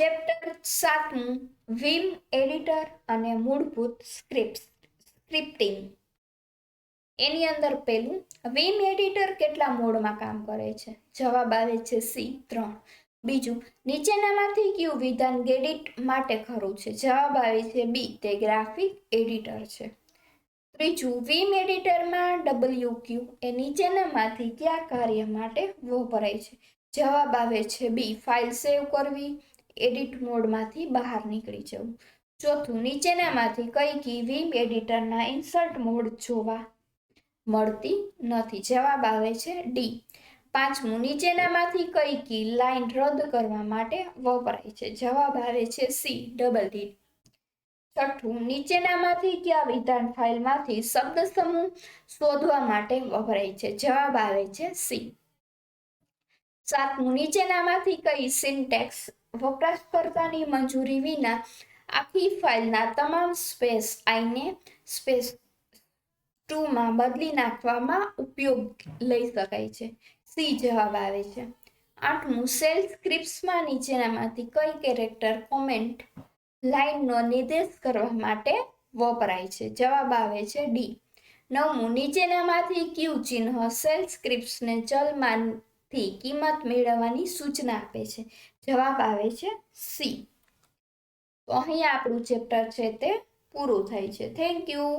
Chapter 7મું Vim editor અને મૂળભૂત scripting. એની અંદર પહેલું, વિમ એડિટર કેટલા મોડમાં કામ કરે છે? જવાબ આવે છે સી 3. બીજું, નીચેનામાંથી કયું વિધાન એડિટ માટે ખરું છે? જવાબ આવે છે બી, તે ગ્રાફિક એડિટર છે. ત્રીજું, વિમ એડિટરમાં WQ એ નીચેનામાંથી કયા કાર્ય માટે વપરાય છે? જવાબ આવે છે બી, ફાઇલ સેવ કરવી, એડિટ મોડમાંથી બહાર નીકળી જવું. ચોથું, નીચેનામાંથી કઈ કી વિમ એડિટરના ઇન્સર્ટ મોડ જોવા મળતી નથી? જવાબ આવે છે ડી. પાંચમું, નીચેનામાંથી કઈ કી લાઈન રદ કરવા માટે વપરાય છે? જવાબ આવે છે સી, ડબલ ડીટ. છઠ્ઠું, નીચેનામાંથી કયા વિધાન ફાઇલમાંથી શબ્દ સમૂહ શોધવા માટે વપરાય છે? જવાબ આવે છે સી. સાતમું, નીચેનામાંથી કઈ સિન્ટેક્સ વપરાશકર્તાની મંજૂરી વિના આખી ફાઇલના તમામ સ્પેસ આઈને સ્પેસ 2 માં બદલી નાખવામાં ઉપયોગ લઈ શકાય છે? સી જવાબ આવે છે. આઠમું, શેલ સ્ક્રિપ્ટ્સમાં નીચેનામાંથી કઈ કેરેક્ટર કોમેન્ટ લાઇનનો નિર્દેશ કરવા માટે વપરાય છે? જવાબ આવે છે ડી. નવમું, નીચેનામાંથી કયું ચિહ્ન શેલ સ્ક્રિપ્ટ્સને ચલમાંથી કિંમત મેળવવાની સૂચના આપે છે? જવાબ આવે છે સી. તો અહીં આપણું ચેપ્ટર છે તે પૂરું થાય છે. Thank you.